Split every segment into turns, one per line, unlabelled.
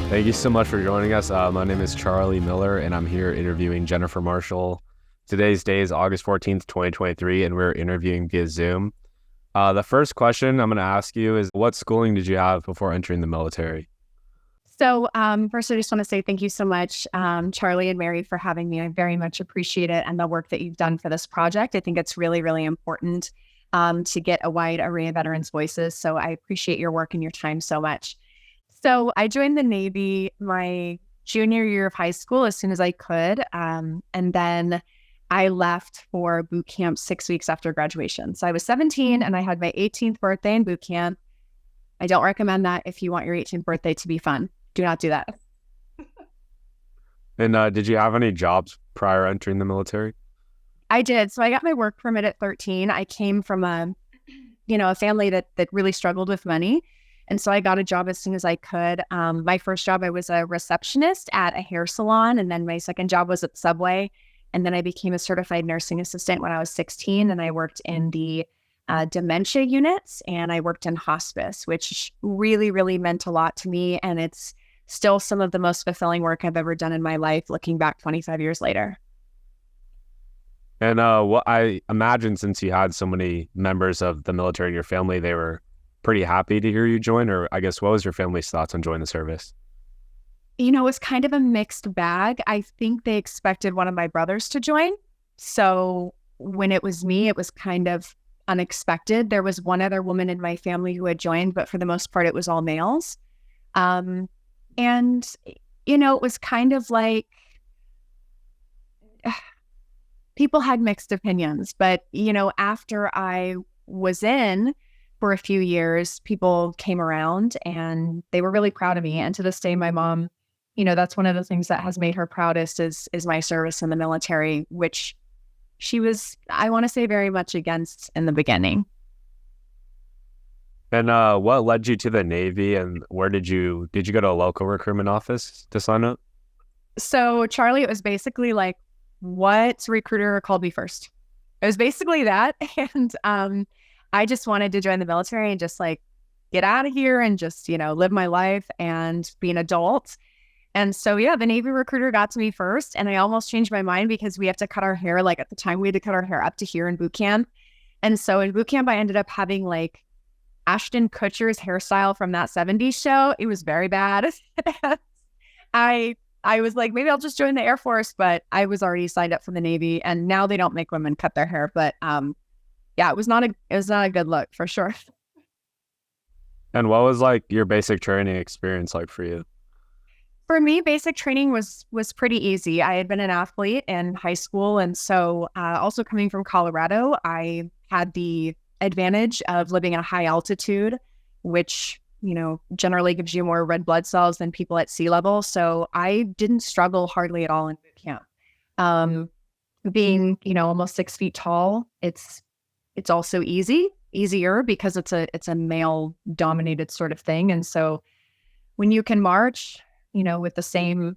Thank you so much for joining us. My name is Charlie Miller, and I'm here interviewing Jennifer Marshall. Today's day is August 14th, 2023, and we're interviewing via Zoom. The first question I'm going to ask you is, what schooling did you have before entering the military?
So first, I just want to say thank you so much, Charlie and Mary, for having me. I very much appreciate it and the work that you've done for this project. I think it's really, really important to get a wide array of veterans' voices. So I appreciate your work and your time so much. So I joined the Navy my junior year of high school as soon as I could. And then I left for boot camp 6 weeks after graduation. So I was 17 and I had my 18th birthday in boot camp. I don't recommend that if you want your 18th birthday to be fun. Do not do that.
And did you have any jobs prior entering the military?
I did. So I got my work permit at 13. I came from a family that really struggled with money. And so I got a job as soon as I could. My first job, I was a receptionist at a hair salon. And then my second job was at Subway. And then I became a certified nursing assistant when I was 16. And I worked in the dementia units and I worked in hospice, which really, really meant a lot to me. And it's still some of the most fulfilling work I've ever done in my life, looking back 25 years later.
And what I imagine, since you had so many members of the military in your family, they were pretty happy to hear you join, or I guess what was your family's thoughts on joining the service?
It was kind of a mixed bag. I think they expected one of my brothers to join. So when it was me, it was kind of unexpected. There was one other woman in my family who had joined, but for the most part, it was all males. It was kind of like people had mixed opinions, but, after I was in for a few years, people came around and they were really proud of me. And to this day, my mom, that's one of the things that has made her proudest is my service in the military, which she was, I want to say, very much against in the beginning.
And what led you to the Navy, and where did you go to a local recruitment office to sign up?
So Charlie, it was basically like, what recruiter called me first? It was basically that. And I just wanted to join the military and just like get out of here and just, live my life and be an adult. And so, yeah, the Navy recruiter got to me first. And I almost changed my mind because we have to cut our hair. Like at the time, we had to cut our hair up to here in boot camp. And so in boot camp, I ended up having like Ashton Kutcher's hairstyle from that 70s show. It was very bad. I was like, maybe I'll just join the Air Force, but I was already signed up for the Navy, and now they don't make women cut their hair. But yeah, it was not a good look for sure.
And what was like your basic training experience like for you?
For me, basic training was pretty easy. I had been an athlete in high school, and so also coming from Colorado, I had the advantage of living at a high altitude, which generally gives you more red blood cells than people at sea level. So I didn't struggle hardly at all in boot camp. Being, almost 6 feet tall, it's also easier because it's a male dominated sort of thing. And so when you can march, with the same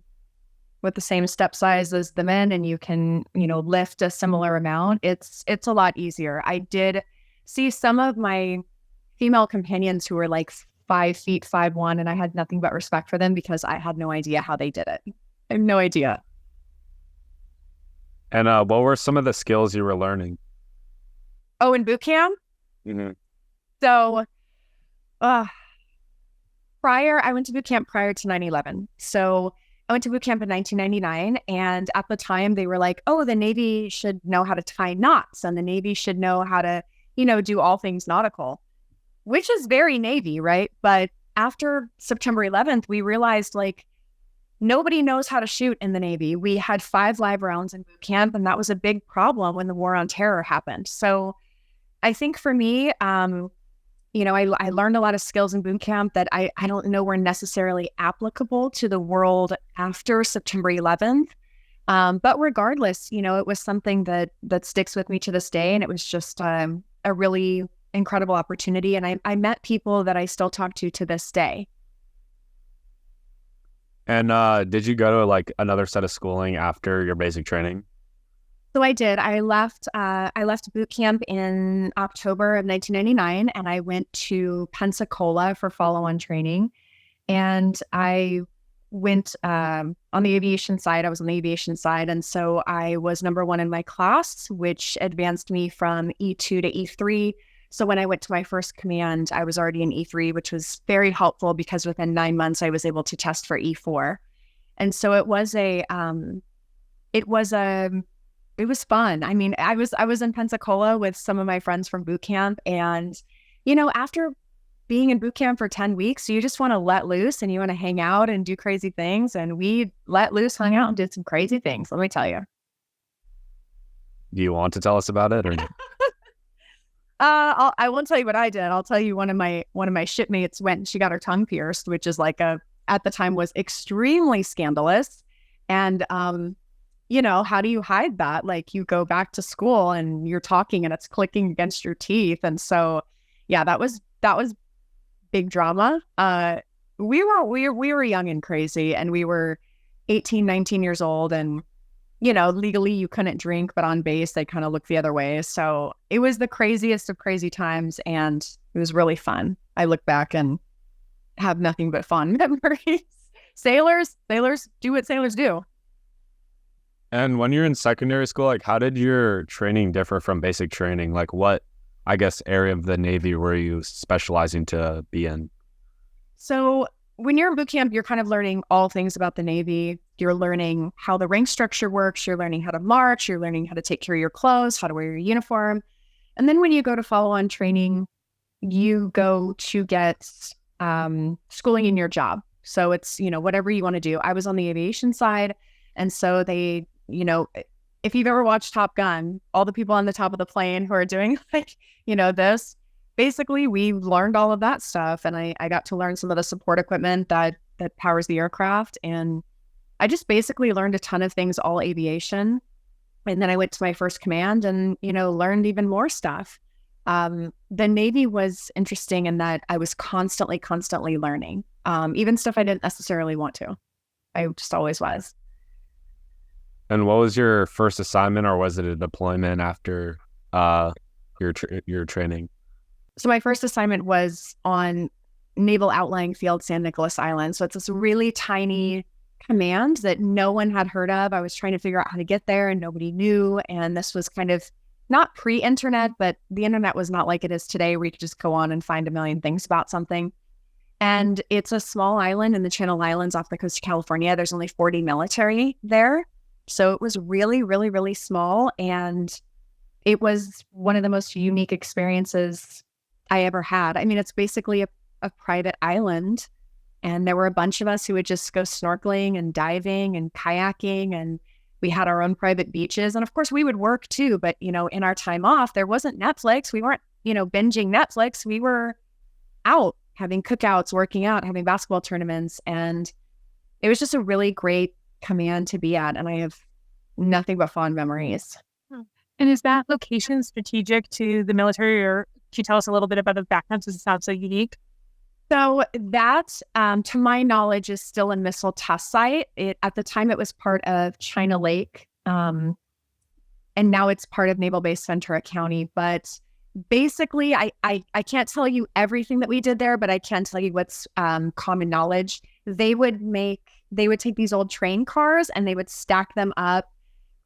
step size as the men, and you can, lift a similar amount, it's a lot easier. I did see some of my female companions who were like 5 feet, 5'1", and I had nothing but respect for them because I had no idea how they did it. I have no idea.
And what were some of the skills you were learning?
Oh, in boot camp?
Mm-hmm.
So I went to boot camp prior to 9/11. So I went to boot camp in 1999. And at the time they were like, oh, the Navy should know how to tie knots and the Navy should know how to, do all things nautical, which is very Navy, right? But after September 11th, we realized like nobody knows how to shoot in the Navy. We had 5 live rounds in boot camp, and that was a big problem when the War on Terror happened. So I think for me, I learned a lot of skills in boot camp that I don't know were necessarily applicable to the world after September 11th. But regardless, it was something that sticks with me to this day. And it was just a really incredible opportunity. And I met people that I still talk to this day.
And did you go to like another set of schooling after your basic training?
So I did. I left boot camp in October of 1999, and I went to Pensacola for follow-on training. And I went on the aviation side. I was on the aviation side. And so I was number one in my class, which advanced me from E2 to E3. So when I went to my first command, I was already in E3, which was very helpful because within 9 months, I was able to test for E4. And so it was it was fun. I mean, I was in Pensacola with some of my friends from boot camp, and after being in boot camp for 10 weeks, you just want to let loose and you want to hang out and do crazy things. And we let loose, hung out, and did some crazy things. Let me tell you.
Do you want to tell us about it, or?
I won't tell you what I did. I'll tell you one of my shipmates went and she got her tongue pierced, which is at the time was extremely scandalous. And how do you hide that? Like, you go back to school and you're talking and it's clicking against your teeth. And so yeah, that was big drama. We were young and crazy, and we were 18, 19 years old, and legally you couldn't drink, but on base they kind of looked the other way. So it was the craziest of crazy times, and it was really fun. I look back and have nothing but fond memories. Sailors do what sailors do.
And when you're in secondary school, like, how did your training differ from basic training? Like, what, I guess, area of the Navy were you specializing to be in?
So when you're in boot camp, you're kind of learning all things about the Navy. You're learning how the rank structure works. You're learning how to march. You're learning how to take care of your clothes, how to wear your uniform. And then when you go to follow-on training, you go to get schooling in your job. So it's, whatever you want to do. I was on the aviation side. And so they, if you've ever watched Top Gun, all the people on the top of the plane who are doing this, basically we learned all of that stuff. And I got to learn some of the support equipment that powers the aircraft. And I just basically learned a ton of things, all aviation. And then I went to my first command and, learned even more stuff. The Navy was interesting in that I was constantly learning, even stuff I didn't necessarily want to. I just always was.
And what was your first assignment, or was it a deployment after your training?
So my first assignment was on Naval Outlying Field San Nicolas Island. So it's this really tiny command that no one had heard of. I was trying to figure out how to get there and nobody knew. And this was kind of not pre-internet, but the internet was not like it is today, where you could just go on and find a million things about something. And it's a small island in the Channel Islands off the coast of California. There's only 40 military there. So it was really, really, really small. And it was one of the most unique experiences I ever had. I mean, it's basically a private island. And there were a bunch of us who would just go snorkeling and diving and kayaking. And we had our own private beaches. And of course, we would work too. But, in our time off, there wasn't Netflix. We weren't, binging Netflix. We were out having cookouts, working out, having basketball tournaments. And it was just a really great command to be at. And I have nothing but fond memories.
And is that location strategic to the military, or can you tell us a little bit about the background since it sounds so unique?
So that, to my knowledge, is still a missile test site. At the time, it was part of China Lake, and now it's part of Naval Base Ventura County. But basically, I can't tell you everything that we did there, but I can tell you what's common knowledge. They would take these old train cars and they would stack them up,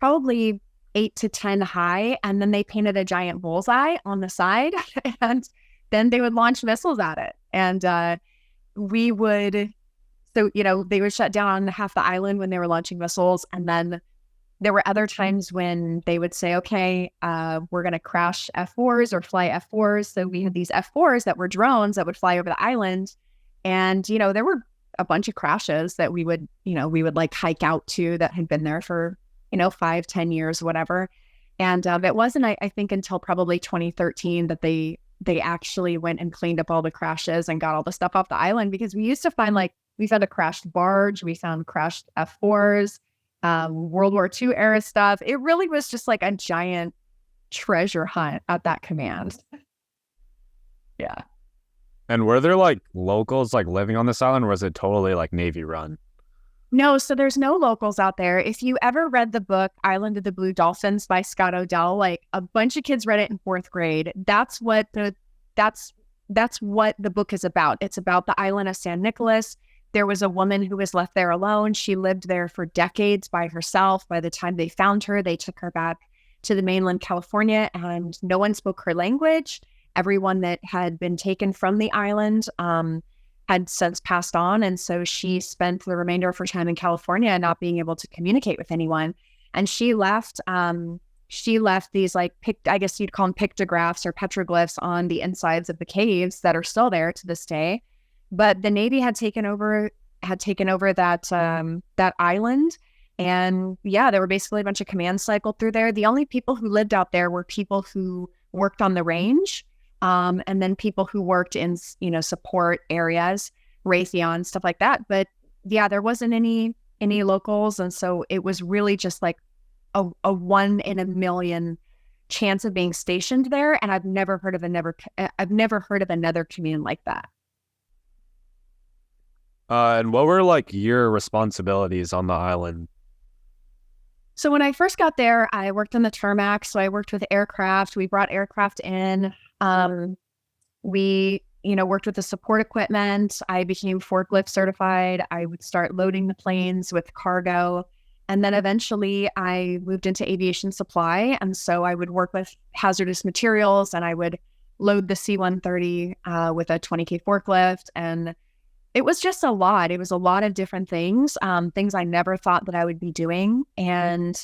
probably 8 to 10 high, and then they painted a giant bullseye on the side, and then they would launch missiles at it. And they would shut down half the island when they were launching missiles. And then there were other times when they would say, okay, we're going to crash F4s or fly F4s. So we had these F4s that were drones that would fly over the island. And, there were a bunch of crashes that we would like hike out to that had been there for, 5-10 years, whatever. And it wasn't, I think, until probably 2013 that they actually went and cleaned up all the crashes and got all the stuff off the island, because we used to find, we found a crashed barge, we found crashed F4s, World War II era stuff. It really was just like a giant treasure hunt at that command. Yeah.
And were there locals living on this island, or was it totally Navy run?
No, so there's no locals out there. If you ever read the book Island of the Blue Dolphins by Scott O'Dell, a bunch of kids read it in 4th grade. That's what the book is about. It's about the island of San Nicolas. There was a woman who was left there alone. She lived there for decades by herself. By the time they found her, they took her back to the mainland California, and no one spoke her language. Everyone that had been taken from the island had since passed on. And so she spent the remainder of her time in California not being able to communicate with anyone. And she left these like, I guess you'd call them pictographs or petroglyphs on the insides of the caves that are still there to this day. But the Navy had taken over that island. And yeah, there were basically a bunch of commands cycled through there. The only people who lived out there were people who worked on the range, and then people who worked in, support areas, Raytheon, stuff like that. But yeah, there wasn't any locals. And so it was really just like a 1 in a million chance of being stationed there. And I've never heard of another command like that.
And what were like your responsibilities on the island?
So when I first got there, I worked on the Termax. So I worked with aircraft. We brought aircraft in. We, worked with the support equipment. I became forklift certified. I would start loading the planes with cargo. And then eventually I moved into aviation supply. And so I would work with hazardous materials, and I would load the C-130 with a 20K forklift. And it was just a lot. It was a lot of different things, things I never thought that I would be doing. And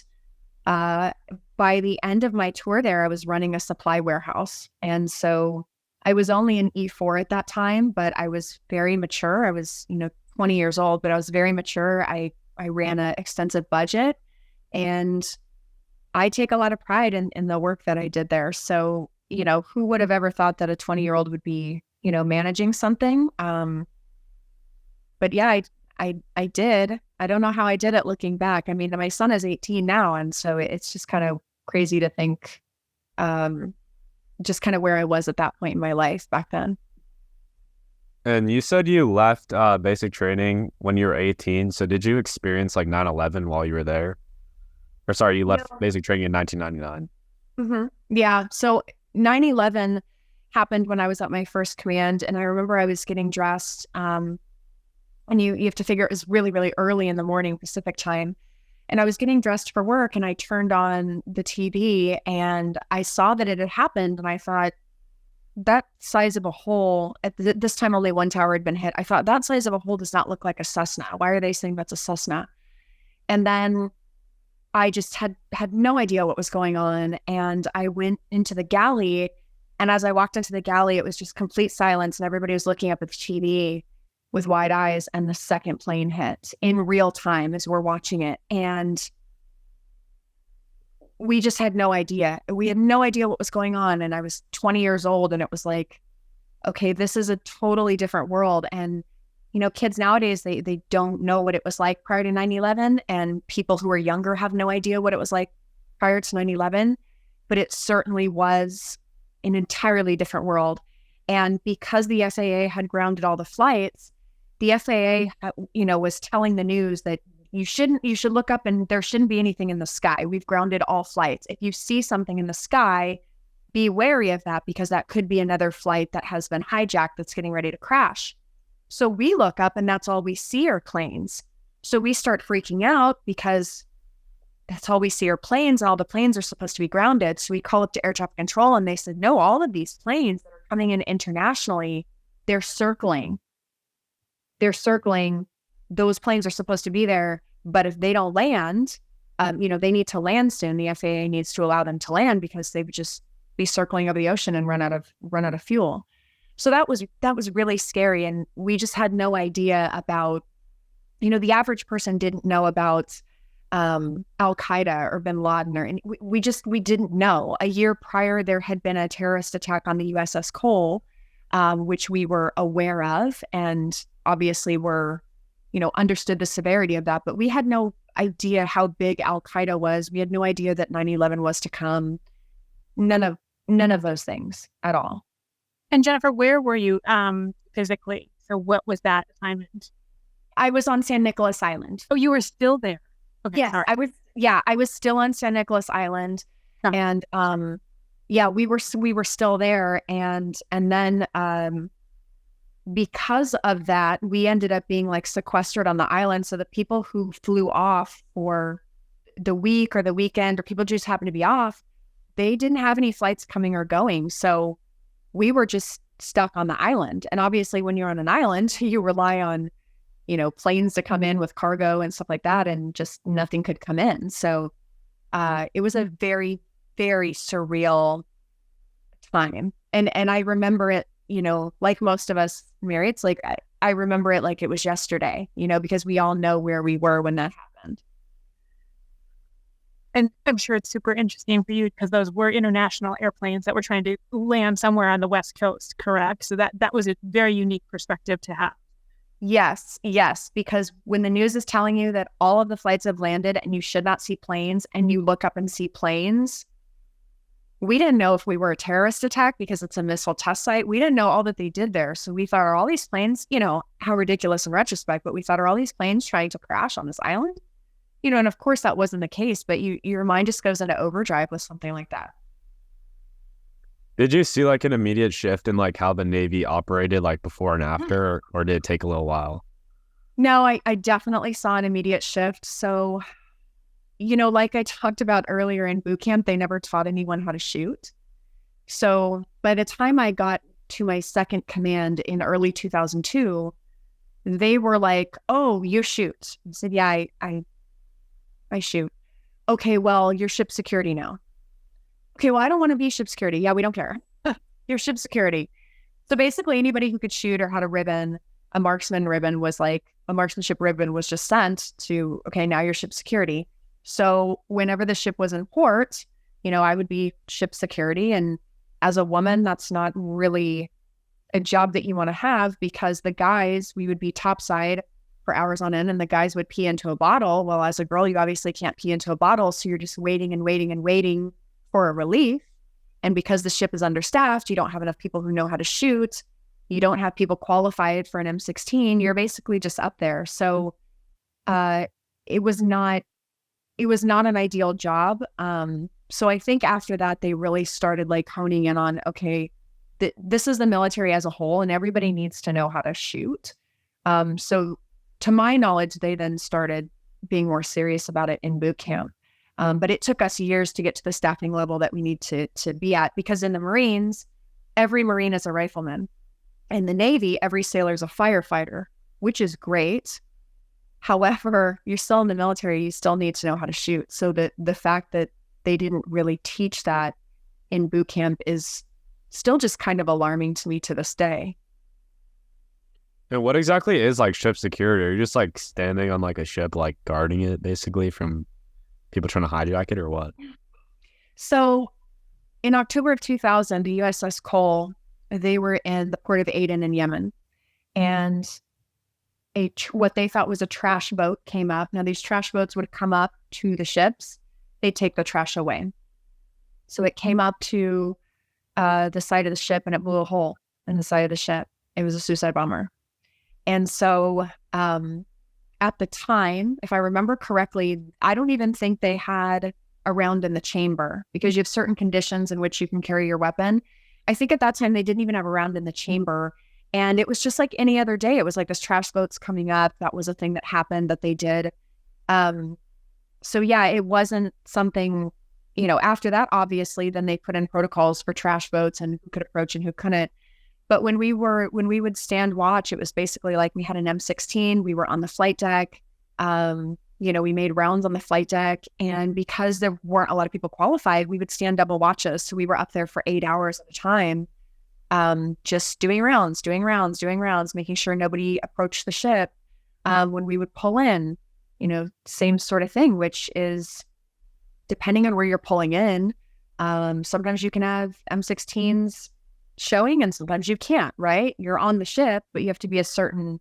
by the end of my tour there, I was running a supply warehouse. And so I was only an E4 at that time, but I was very mature. I was, 20 years old, but I was very mature. I ran an extensive budget, and I take a lot of pride in the work that I did there. So, who would have ever thought that a 20-year-old would be, managing something? But yeah, I did. I don't know how I did it looking back. I mean, my son is 18 now. And so it's just kind of crazy to think just kind of where I was at that point in my life back then.
And you said you left basic training when you were 18. So did you experience like 9/11 while you were there? Or sorry, you left basic training in 1999.
Mm-hmm. Yeah. So 9/11 happened when I was at my first command. And I remember I was getting dressed. And you have to figure it was really, really early in the morning Pacific time. And I was getting dressed for work, and I turned on the TV and I saw that it had happened. And I thought, that size of a hole, at this time only one tower had been hit. I thought, that size of a hole does not look like a Cessna. Why are they saying that's a Cessna? And then I just had no idea what was going on. And I went into the galley. And as I walked into the galley, it was just complete silence. And everybody was looking up at the TV with wide eyes. And the second plane hit in real time as we're watching it. And we just had no idea. We had no idea what was going on. And I was 20 years old, and it was like, okay, this is a totally different world. And, kids nowadays, they don't know what it was like prior to 9/11. And people who are younger have no idea what it was like prior to 9/11. But it certainly was an entirely different world. And because the FAA had grounded all the flights, the FAA, was telling the news that you should look up and there shouldn't be anything in the sky. We've grounded all flights. If you see something in the sky, be wary of that, because that could be another flight that has been hijacked that's getting ready to crash. So we look up and that's all we see are planes. So we start freaking out because that's all we see are planes, and all the planes are supposed to be grounded. So we call up to air traffic control, and they said, no, all of these planes that are coming in internationally, they're circling. Those planes are supposed to be there, but if they don't land, they need to land soon. The FAA needs to allow them to land, because they would just be circling over the ocean and run out of fuel. So that was really scary, and we just had no idea about, the average person didn't know about Al Qaeda or Bin Laden, or we didn't know. A year prior, there had been a terrorist attack on the USS Cole, which we were aware of, and obviously were understood the severity of that, but we had no idea how big Al Qaeda was. We had no idea that 9/11 was to come. None of those things at all.
And Jennifer, where were you physically? So what was that assignment?
I was on San Nicolas Island.
Oh, you were still there. Okay,
yes,
sorry.
I was still on San Nicolas Island, and we were still there, and then because of that, we ended up being like sequestered on the island. So the people who flew off for the week or the weekend, or people just happened to be off, they didn't have any flights coming or going. So we were just stuck on the island. And obviously when you're on an island, you rely on, planes to come in with cargo and stuff like that, and just nothing could come in. So it was a very, very surreal time. And I remember it, like most of us, Mary, it's like, I remember it like it was yesterday, because we all know where we were when that happened.
And I'm sure it's super interesting for you because those were international airplanes that were trying to land somewhere on the West Coast, correct? So that was a very unique perspective to have.
Yes, because when the news is telling you that all of the flights have landed and you should not see planes, and you look up and see planes, we didn't know if we were a terrorist attack because it's a missile test site. We didn't know all that they did there. So we thought, are all these planes, how ridiculous in retrospect, but we thought, are all these planes trying to crash on this island? And of course that wasn't the case, but your mind just goes into overdrive with something like that.
Did you see like an immediate shift in like how the Navy operated like before and after, or did it take a little while?
No, I definitely saw an immediate shift. So, like I talked about earlier, in boot camp, they never taught anyone how to shoot. So by the time I got to my second command in early 2002, they were like, oh, you shoot. I said, yeah, I shoot. Okay, well, you're ship security now. Okay, well, I don't want to be ship security. Yeah, we don't care. You're ship security. So basically anybody who could shoot or had a ribbon, a marksman ribbon was like, a marksmanship ribbon was just sent to, okay, now you're ship security. So whenever the ship was in port, I would be ship security. And as a woman, that's not really a job that you want to have, because the guys, we would be topside for hours on end, and the guys would pee into a bottle. Well, as a girl, you obviously can't pee into a bottle. So you're just waiting and waiting and waiting for a relief. And because the ship is understaffed, you don't have enough people who know how to shoot. You don't have people qualified for an M16. You're basically just up there. So it was not an ideal job. So I think after that, they really started like honing in on, okay, this is the military as a whole, and everybody needs to know how to shoot. So to my knowledge, they then started being more serious about it in boot camp. But it took us years to get to the staffing level that we need to be at, because in the Marines, every Marine is a rifleman. In the Navy, every sailor is a firefighter, which is great. However, you're still in the military, you still need to know how to shoot. So the fact that they didn't really teach that in boot camp is still just kind of alarming to me to this day.
And what exactly is like ship security? Are you just like standing on like a ship, like guarding it basically from people trying to hijack it, or what?
So in October of 2000, the USS Cole, they were in the port of Aden in Yemen. And what they thought was a trash boat came up. Now, these trash boats would come up to the ships. They'd take the trash away. So it came up to the side of the ship, and it blew a hole in the side of the ship. It was a suicide bomber. And so at the time, if I remember correctly, I don't even think they had a round in the chamber, because you have certain conditions in which you can carry your weapon. I think at that time, they didn't even have a round in the chamber. And it was just like any other day. It was like this trash boat's coming up. That was a thing that happened that they did. So yeah, it wasn't something, after that, obviously, then they put in protocols for trash boats and who could approach and who couldn't. But when we would stand watch, it was basically like we had an M16, we were on the flight deck, we made rounds on the flight deck. And because there weren't a lot of people qualified, we would stand double watches. So we were up there for 8 hours at a time, just doing rounds, making sure nobody approached the ship. When we would pull in, same sort of thing, which is depending on where you're pulling in. Sometimes you can have M16s showing and sometimes you can't, right? You're on the ship, but you have to be a certain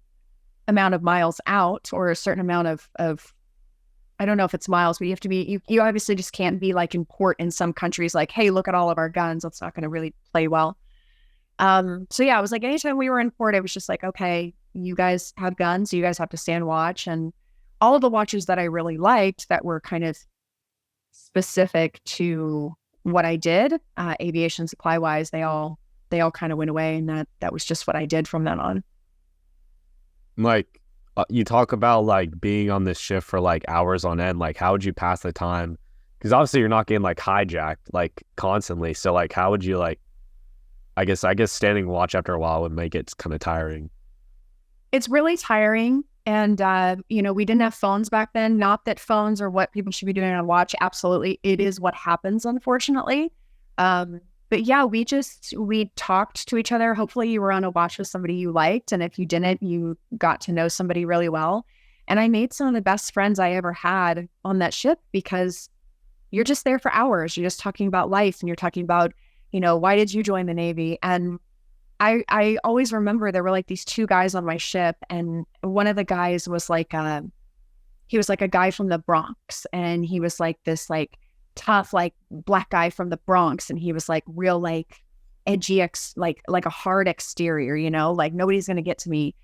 amount of miles out, or a certain amount of I don't know if it's miles, but you have to be, you obviously just can't be like in port in some countries, like, hey, look at all of our guns. That's not going to really play well. So yeah, it was like anytime we were in port, it was just like, okay, you guys have guns, you guys have to stand watch. And all of the watches that I really liked that were kind of specific to what I did, aviation supply wise, they all kind of went away, and that was just what I did from then on.
Like, you talk about like being on this shift for like hours on end. Like, how would you pass the time? Because obviously you're not getting like hijacked like constantly. So like, how would you like? I guess standing watch after a while would make it kind of tiring.
It's really tiring. And, we didn't have phones back then. Not that phones are what people should be doing on watch. Absolutely. It is what happens, unfortunately. But yeah, we talked to each other. Hopefully you were on a watch with somebody you liked. And if you didn't, you got to know somebody really well. And I made some of the best friends I ever had on that ship because you're just there for hours. You're just talking about life and you're talking about, why did you join the Navy? And I always remember there were like these two guys on my ship, and one of the guys was like he was like a guy from the Bronx, and he was like this like tough like black guy from the Bronx, and he was like real like edgy like a hard exterior, like nobody's gonna get to me.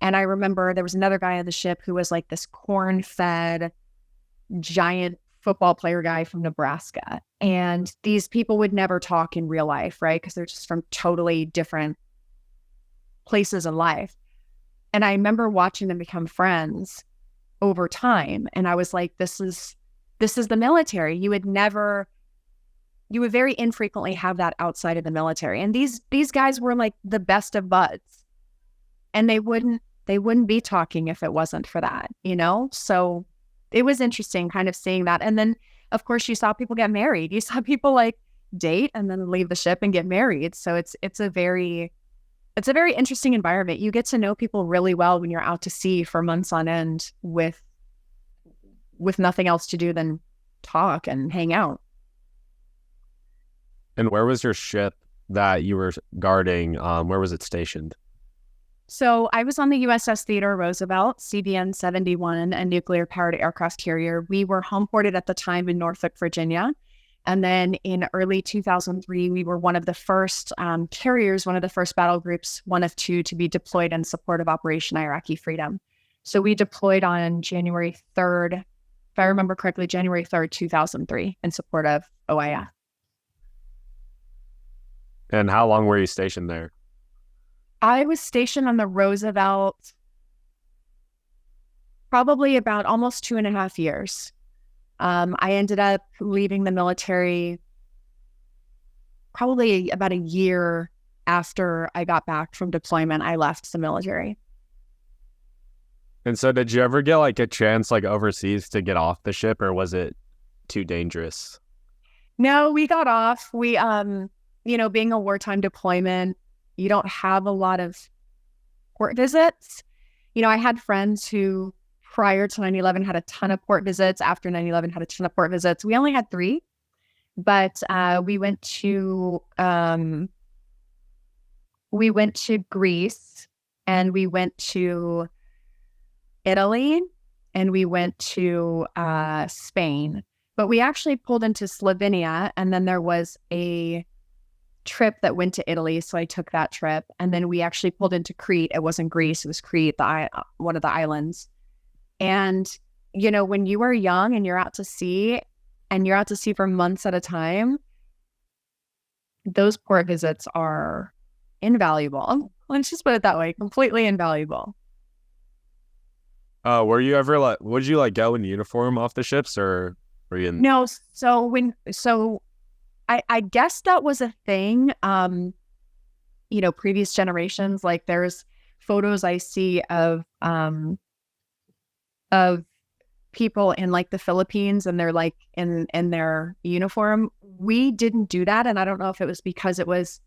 And I remember there was another guy on the ship who was like this corn-fed giant football player guy from Nebraska. And these people would never talk in real life, right? Because they're just from totally different places in life. And I remember watching them become friends over time. And I was like, this is the military. You would very infrequently have that outside of the military. And these guys were like the best of buds. And they wouldn't be talking if it wasn't for that, So it was interesting kind of seeing that. And then, of course, you saw people get married. You saw people like date and then leave the ship and get married. So it's a very interesting environment. You get to know people really well when you're out to sea for months on end with nothing else to do than talk and hang out.
And where was your ship that you were guarding? Where was it stationed?
So I was on the USS Theodore Roosevelt, CVN-71, a nuclear-powered aircraft carrier. We were home ported at the time in Norfolk, Virginia. And then in early 2003, we were one of the first carriers, one of the first battle groups, one of two to be deployed in support of Operation Iraqi Freedom. So we deployed on January 3rd, if I remember correctly, January 3rd, 2003, in support of OIF.
And how long were you stationed there?
I was stationed on the Roosevelt probably about almost 2.5 years. I ended up leaving the military probably about a year after I got back from deployment. I left the military.
And so did you ever get like a chance like overseas to get off the ship, or was it too dangerous?
No, we got off. We, being a wartime deployment, you don't have a lot of port visits. I had friends who prior to 9/11 had a ton of port visits. After 9/11 had a ton of port visits. We only had 3, but we went to Greece, and we went to Italy, and we went to Spain. But we actually pulled into Slovenia, and then there was a trip that went to Italy, so I took that trip. And then we actually pulled into Crete. It wasn't Greece, it was Crete, one of the islands. And when you are young and you're out to sea, and you're out to sea for months at a time, those port visits are invaluable. Let's just put it that way, completely invaluable.
Were you ever like, would you like go in uniform off the ships, or were you in?
No, I guess that was a thing. Previous generations, like there's photos I see of people in like the Philippines, and they're like in their uniform. We didn't do that. And I don't know if it was because it was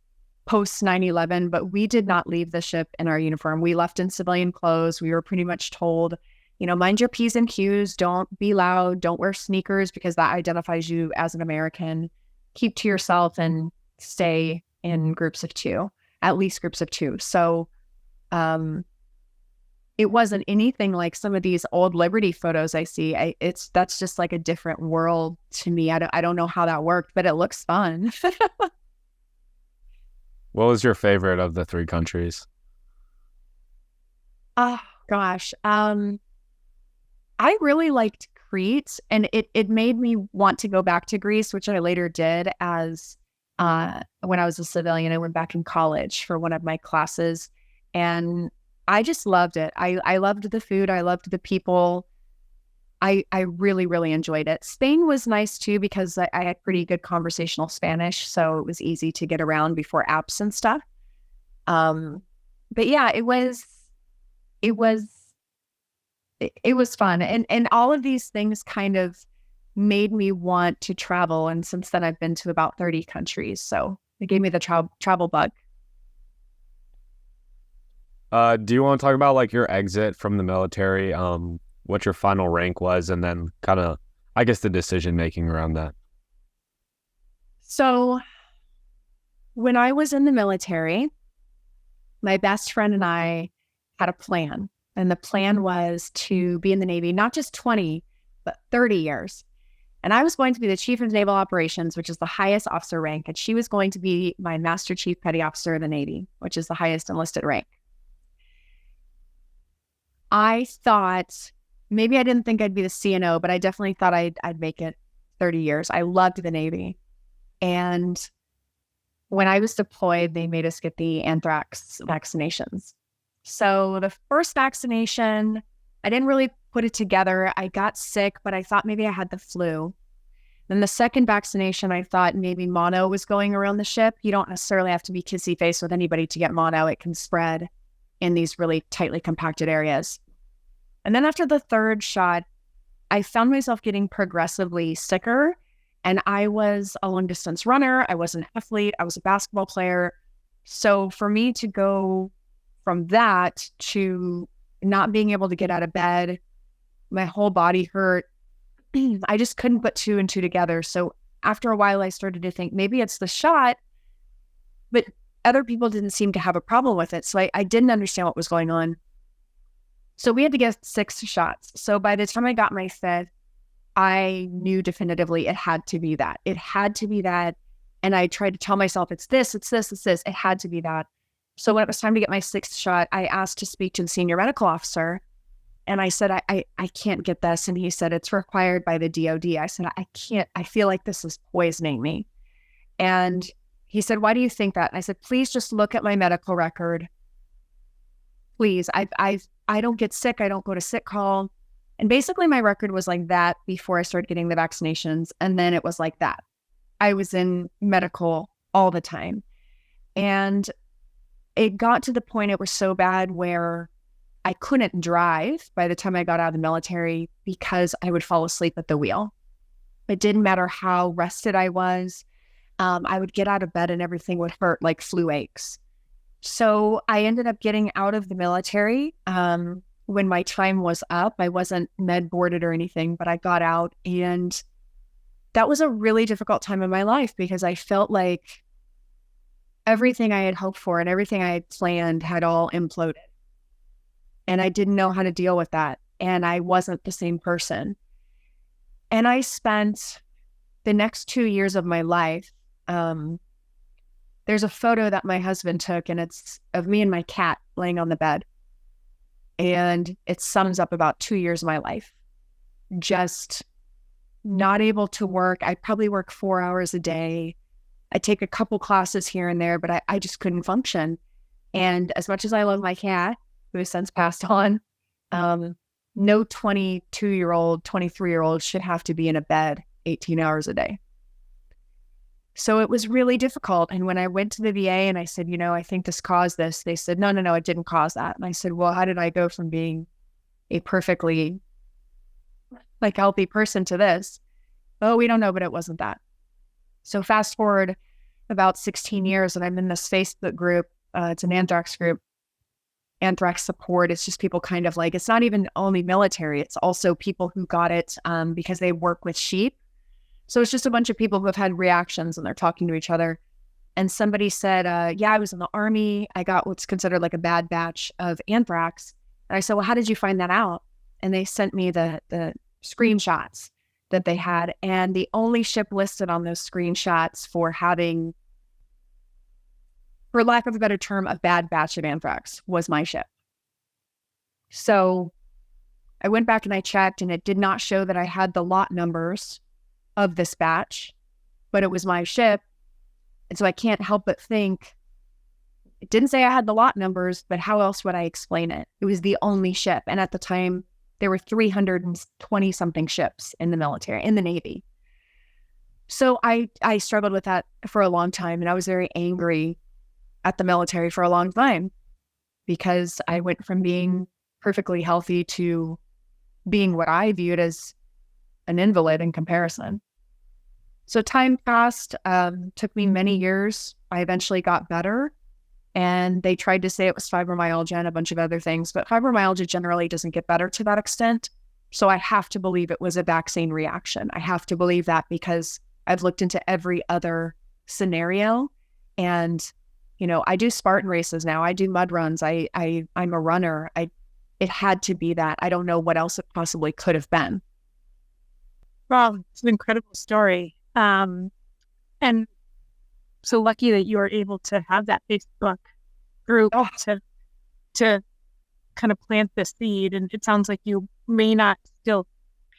post 9/11, but we did not leave the ship in our uniform. We left in civilian clothes. We were pretty much told, mind your P's and Q's, don't be loud, don't wear sneakers because that identifies you as an American. Keep to yourself and stay in groups of 2, at least groups of 2. So it wasn't anything like some of these old Liberty photos I see. That's just like a different world to me. I don't know how that worked, but it looks fun.
What was your favorite of the 3 countries?
Oh gosh. I really liked Crete, and it made me want to go back to Greece, which I later did as when I was a civilian. I went back in college for one of my classes, and I just loved it. I loved the food. I loved the people. I really, really enjoyed it. Spain was nice too because I had pretty good conversational Spanish, so it was easy to get around before apps and stuff. But yeah, it was it was fun, and all of these things kind of made me want to travel. And since then, I've been to about 30 countries, so it gave me the travel bug.
Do you want to talk about like your exit from the military, what your final rank was, and then kind of, I guess, the decision making around that?
So when I was in the military, my best friend and I had a plan. And the plan was to be in the Navy, not just 20, but 30 years. And I was going to be the Chief of Naval Operations, which is the highest officer rank. And she was going to be my Master Chief Petty Officer of the Navy, which is the highest enlisted rank. I thought, maybe I didn't think I'd be the CNO, but I definitely thought I'd make it 30 years. I loved the Navy. And when I was deployed, they made us get the anthrax vaccinations. So the first vaccination, I didn't really put it together. I got sick, but I thought maybe I had the flu. Then the second vaccination, I thought maybe mono was going around the ship. You don't necessarily have to be kissy face with anybody to get mono. It can spread in these really tightly compacted areas. And then after the third shot, I found myself getting progressively sicker. And I was a long distance runner. I was an athlete. I was a basketball player. So for me to go from that to not being able to get out of bed, my whole body hurt. I just couldn't put two and two together. So after a while, I started to think maybe it's the shot, but other people didn't seem to have a problem with it. So I didn't understand what was going on. So we had to get 6 shots. So by the time I got my fifth, I knew definitively it had to be that. It had to be that. And I tried to tell myself, it's this, it's this, it's this. It had to be that. So when it was time to get my 6th shot, I asked to speak to the senior medical officer. And I said, I can't get this. And he said, it's required by the DOD. I said, I can't, I feel like this is poisoning me. And he said, why do you think that? And I said, please just look at my medical record. Please, I don't get sick. I don't go to sick call. And basically my record was like that before I started getting the vaccinations. And then it was like that. I was in medical all the time. And it got to the point it was so bad where I couldn't drive by the time I got out of the military because I would fall asleep at the wheel. It didn't matter how rested I was. I would get out of bed and everything would hurt like flu aches. So I ended up getting out of the military when my time was up. I wasn't med boarded or anything, but I got out, and that was a really difficult time in my life because I felt like everything I had hoped for and everything I had planned had all imploded. And I didn't know how to deal with that. And I wasn't the same person. And I spent the next 2 years of my life, there's a photo that my husband took, and it's of me and my cat laying on the bed. And it sums up about 2 years of my life. Just not able to work. I probably work 4 hours a day. I take a couple classes here and there, but I just couldn't function. And as much as I love my cat, who has since passed on, no 22-year-old, 23-year-old should have to be in a bed 18 hours a day. So it was really difficult. And when I went to the VA and I said, I think this caused this, they said, no, it didn't cause that. And I said, well, how did I go from being a perfectly healthy person to this? Oh, we don't know, but it wasn't that. So fast forward about 16 years and I'm in this Facebook group. It's an anthrax group, anthrax support. It's just people kind of it's not even only military. It's also people who got it because they work with sheep. So it's just a bunch of people who have had reactions and they're talking to each other. And somebody said, yeah, I was in the Army. I got what's considered like a bad batch of anthrax. And I said, well, how did you find that out? And they sent me the screenshots that they had. And the only ship listed on those screenshots for having, for lack of a better term, a bad batch of anthrax was my ship. So I went back and I checked, and it did not show that I had the lot numbers of this batch, but it was my ship. And so I can't help but think, It didn't say I had the lot numbers, but how else would I explain it? It was the only ship. And at the time, there were 320 something ships in the military, in the Navy. So I struggled with that for a long time. And I was very angry at the military for a long time because I went from being perfectly healthy to being what I viewed as an invalid in comparison. So time passed, took me many years. I eventually got better. And they tried to say it was fibromyalgia and a bunch of other things, but fibromyalgia generally doesn't get better to that extent. So I have to believe it was a vaccine reaction. I have to believe that because I've looked into every other scenario. And, you know, I do Spartan races now. I do mud runs. I'm a runner. It had to be that. I don't know what else it possibly could have been.
Wow, it's an incredible story. And so lucky that you were able to have that Facebook group to kind of plant the seed. And it sounds like you may not still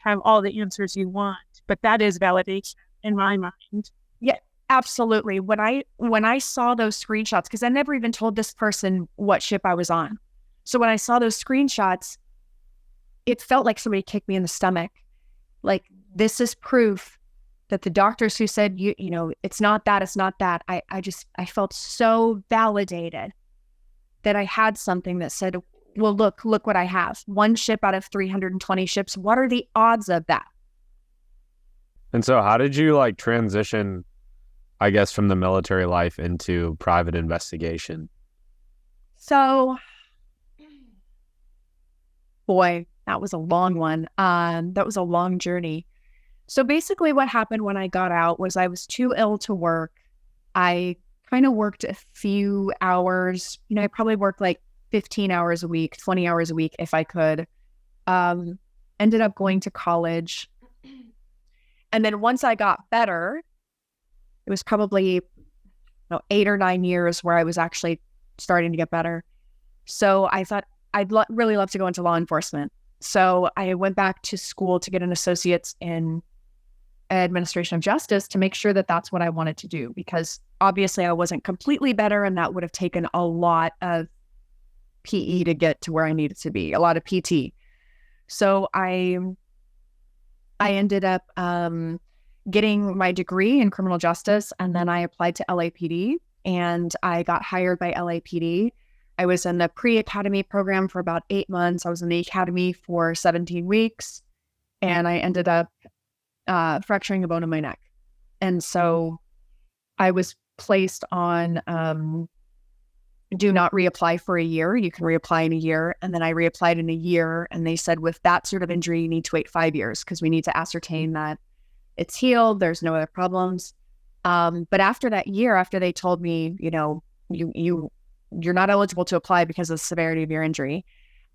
have all the answers you want, but that is validation in my mind.
Yeah, absolutely. When I saw those screenshots, because I never even told this person what ship I was on. So when I saw those screenshots, it felt like somebody kicked me in the stomach. Like, this is proof that the doctors who said, you know, it's not that, I felt so validated that I had something that said, well, look what I have. One ship out of 320 ships. What are the odds of that?
And so how did you like transition, I guess, from the military life into private investigation?
So, boy, that was a long one. That was a long journey. So basically what happened when I got out was I was too ill to work. I kind of worked a few hours. You know, I probably worked like 15 hours a week, 20 hours a week if I could. Ended up going to college. And then once I got better, it was probably 8 or 9 years where I was actually starting to get better. So I thought I'd really love to go into law enforcement. So I went back to school to get an associate's in administration of justice to make sure that that's what I wanted to do, because obviously I wasn't completely better and that would have taken a lot of PE to get to where I needed to be, a lot of PT. So I ended up getting my degree in criminal justice, and then I applied to LAPD and I got hired by LAPD. I was in the pre-academy program for about 8 months. I was in the academy for 17 weeks, and I ended up fracturing a bone in my neck. And so I was placed on do not reapply for a year. You can reapply in a year. And then I reapplied in a year, and they said, with that sort of injury, you need to wait 5 years because we need to ascertain that it's healed. There's no other problems. But after that year, after they told me, you know, you're not eligible to apply because of the severity of your injury,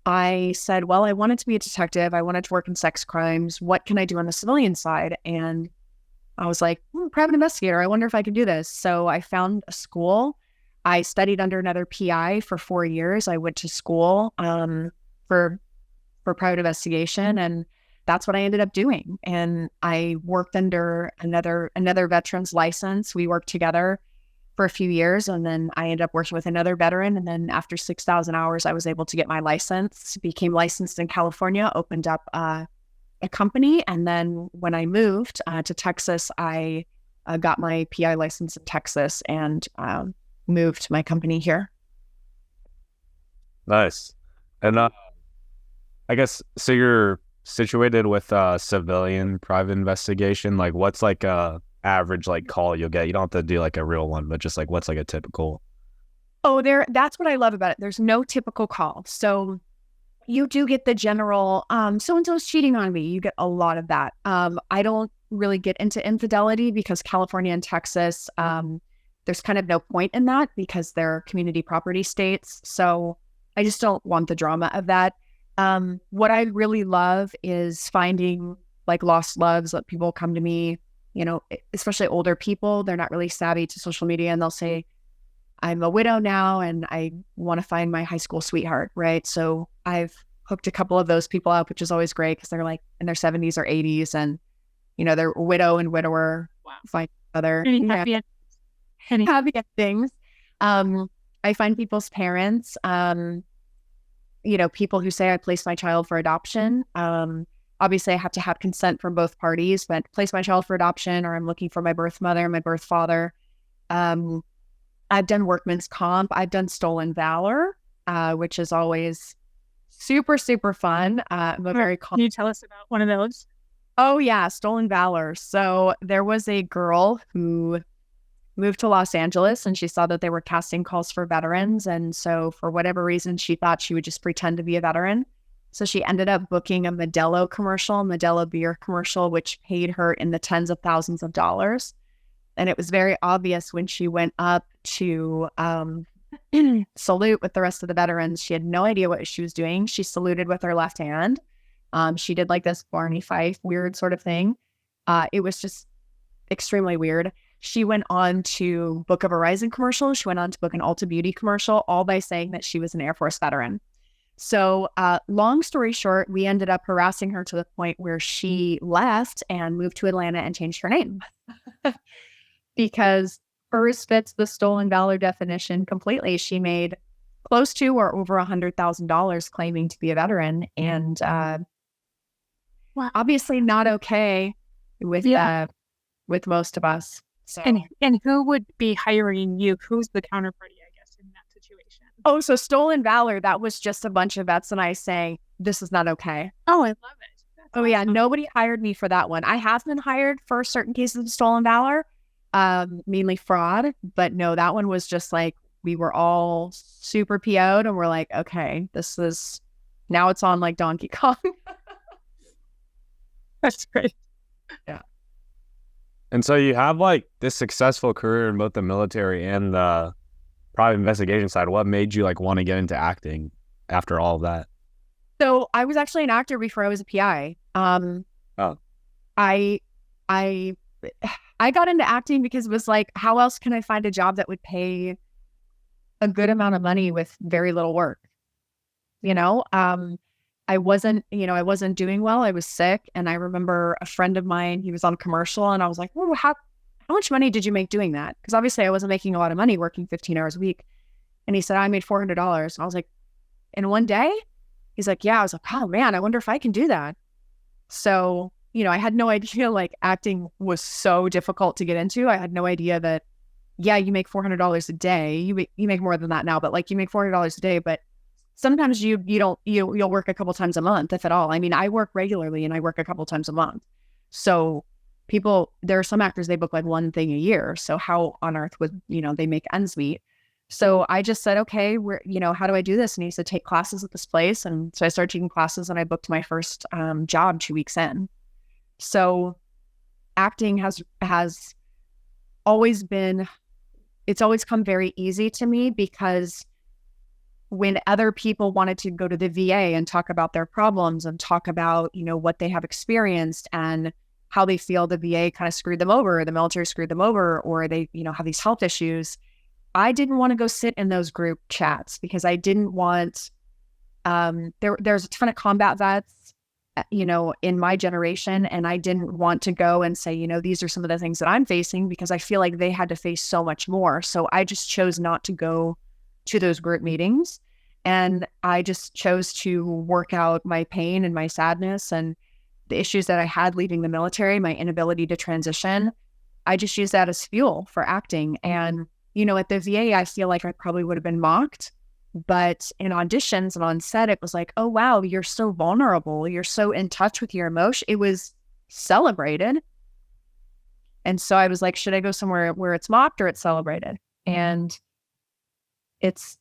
I said, well, I wanted to be a detective. I wanted to work in sex crimes. What can I do on the civilian side? And I was like, private investigator. I wonder if I could do this. So I found a school. I studied under another PI for 4 years. I went to school for private investigation, and that's what I ended up doing. And I worked under another veteran's license. We worked together for a few years, and then I ended up working with another veteran. And then after 6,000 hours, I was able to get my license, became licensed in California, opened up a company. And then when I moved to Texas, I got my PI license in Texas and moved my company here.
Nice. And I guess, so you're situated with civilian private investigation. Like, what's like a average like call you'll get? You don't have to do like a real one, but just like what's like a typical?
Oh, that's what I love about it. There's no typical call. So you do get the general, so-and-so's cheating on me. You get a lot of that. I don't really get into infidelity because California and Texas, there's kind of no point in that because they're community property states. So I just don't want the drama of that. What I really love is finding like lost loves. That people come to me, you know, especially older people. They're not really savvy to social media, and they'll say, I'm a widow now and I want to find my high school sweetheart, right? So I've hooked a couple of those people up, which is always great because they're like in their 70s or 80s, and, you know, they're widow and widower, find each other.
Happy
endings. I find people's parents, people who say I placed my child for adoption. Obviously, I have to have consent from both parties, but place my child for adoption, or I'm looking for my birth mother, my birth father. I've done workman's comp. I've done stolen valor, which is always super, super fun.
Can you tell us about one of those?
Oh, yeah, stolen valor. So there was a girl who moved to Los Angeles and she saw that they were casting calls for veterans. And so for whatever reason, she thought she would just pretend to be a veteran. So she ended up booking a Modelo beer commercial, which paid her in the tens of thousands of dollars. And it was very obvious when she went up to salute with the rest of the veterans. She had no idea what she was doing. She saluted with her left hand. She did like this Barney Fife weird sort of thing. It was just extremely weird. She went on to book a Verizon commercial. She went on to book an Ulta Beauty commercial, all by saying that she was an Air Force veteran. So long story short, we ended up harassing her to the point where she left and moved to Atlanta and changed her name because hers fits the stolen valor definition completely. She made close to or over $100,000 claiming to be a veteran, and obviously not okay with most of us. So.
And who would be hiring you? Who's the counterparty, I guess, in that situation?
Oh, so stolen valor, that was just a bunch of vets and I saying, this is not okay.
Oh, I love it. That's
awesome. Yeah, nobody hired me for that one. I have been hired for certain cases of stolen valor, mainly fraud, but no, that one was just like, we were all super PO'd and we're like, okay, now it's on like Donkey Kong.
That's great.
Yeah.
And so you have like this successful career in both the military and the private investigation side. What made you like want to get into acting after all of that?
So I was actually an actor before I was a PI. I got into acting because it was like, how else can I find a job that would pay a good amount of money with very little work? I wasn't doing well. I was sick. And I remember a friend of mine, he was on a commercial and I was like, well, how much money did you make doing that? Because obviously I wasn't making a lot of money working 15 hours a week. And he said, I made $400. And I was like, in one day? He's like, yeah. I was like, oh man, I wonder if I can do that. So, I had no idea like acting was so difficult to get into. I had no idea that, yeah, you make $400 a day. You make more than that now, but like you make $400 a day, but sometimes you'll work a couple times a month, if at all. I mean, I work regularly and I work a couple times a month. So there are some actors, they book like one thing a year. So how on earth would, they make ends meet? So I just said, okay, how do I do this? And he said, take classes at this place. And so I started taking classes and I booked my first job 2 weeks in. So acting has always come very easy to me because when other people wanted to go to the VA and talk about their problems and talk about, what they have experienced and how they feel the VA kind of screwed them over, or the military screwed them over, or they, have these health issues, I didn't want to go sit in those group chats because I didn't want, there's a ton of combat vets, in my generation. And I didn't want to go and say, these are some of the things that I'm facing because I feel like they had to face so much more. So I just chose not to go to those group meetings. And I just chose to work out my pain and my sadness and the issues that I had leaving the military, my inability to transition. I just used that as fuel for acting. And, at the VA, I feel like I probably would have been mocked. But in auditions and on set, it was like, oh, wow, you're so vulnerable. You're so in touch with your emotion. It was celebrated. And so I was like, should I go somewhere where it's mocked or it's celebrated? And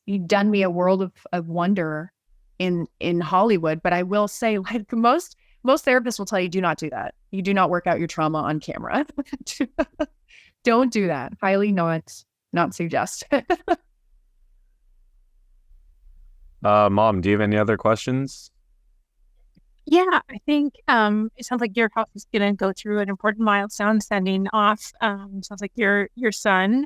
you've done me a world of wonder in Hollywood. But I will say, like most therapists will tell you, do not do that. You do not work out your trauma on camera. Don't do that. Highly not suggest.
Mom, do you have any other questions?
Yeah, I think it sounds like your house is going to go through an important milestone, sending off. Sounds like your son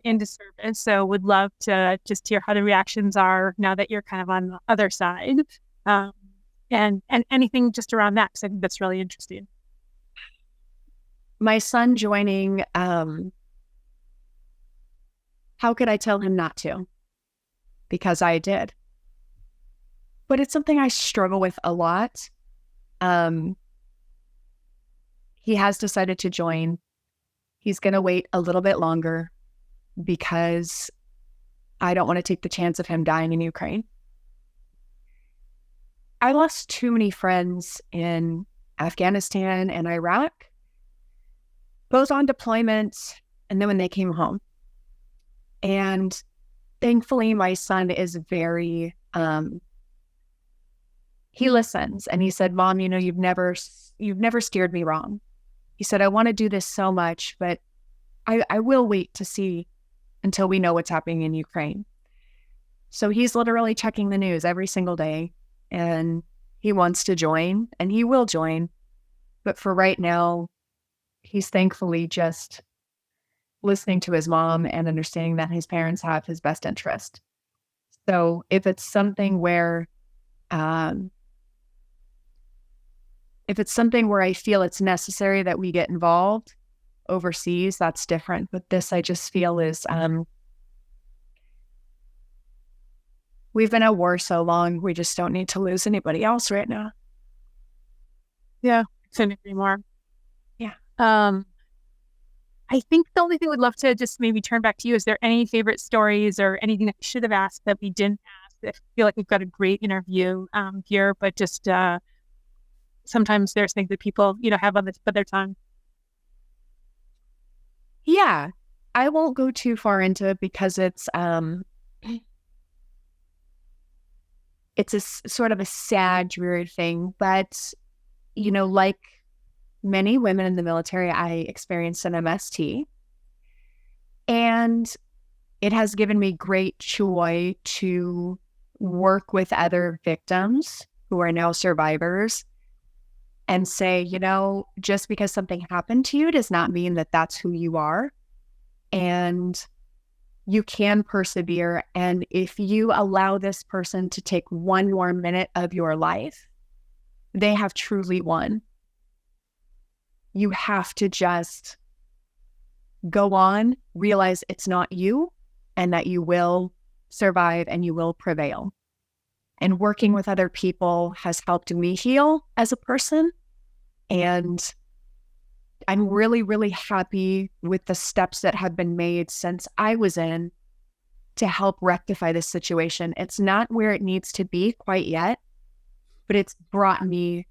into service. So would love to just hear how the reactions are now that you're kind of on the other side, and anything just around that, because I think that's really interesting.
My son joining, how could I tell him not to? because I did. But it's something I struggle with a lot. He has decided to join. He's going to wait a little bit longer because I don't want to take the chance of him dying in Ukraine. I lost too many friends in Afghanistan and Iraq, both on deployment and then when they came home. And thankfully, my son is very, he listens. And he said, Mom, you've never steered me wrong. He said, I want to do this so much, but I will wait to see until we know what's happening in Ukraine. So he's literally checking the news every single day, and he wants to join, and he will join. But for right now, he's thankfully just listening to his mom and understanding that his parents have his best interest. So if it's something where, I feel it's necessary that we get involved overseas, that's different. But this, I just feel is, we've been at war so long, we just don't need to lose anybody else right now.
Yeah, couldn't agree more.
Yeah.
I think the only thing we'd love to just maybe turn back to you, is there any favorite stories or anything that we should have asked that we didn't ask? I feel like we've got a great interview here, but just sometimes there's things that people, have on the tip of their tongue.
Yeah, I won't go too far into it because it's a sort of a sad, dreary thing. But, like many women in the military, I experienced an MST. And it has given me great joy to work with other victims who are now survivors and say, just because something happened to you does not mean that that's who you are. And you can persevere. And if you allow this person to take one more minute of your life, they have truly won. You have to just go on, realize it's not you, and that you will survive and you will prevail. And working with other people has helped me heal as a person. And I'm really, really happy with the steps that have been made since I was in to help rectify this situation. It's not where it needs to be quite yet, but it's brought me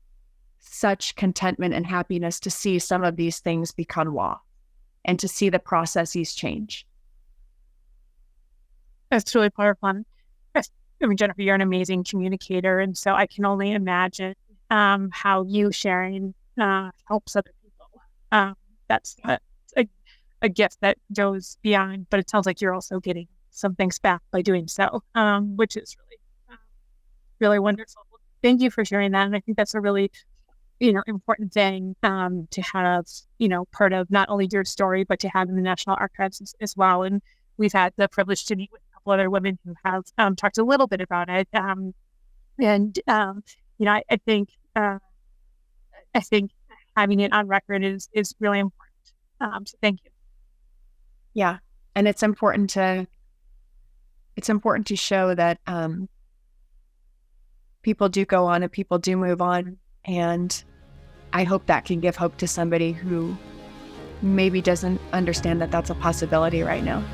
such contentment and happiness to see some of these things become law and to see the processes change.
That's really powerful. Jennifer, you're an amazing communicator. And so I can only imagine how you sharing helps other people. That's a gift that goes beyond, but it sounds like you're also getting some things back by doing so, which is really, really wonderful. Thank you for sharing that. And I think that's a really, important thing to have, part of not only your story, but to have in the National Archives as well. And we've had the privilege to meet with a couple other women who have talked a little bit about it. I think having it on record is really important. So thank you.
Yeah. And it's important to show that people do go on and people do move on. And I hope that can give hope to somebody who maybe doesn't understand that that's a possibility right now.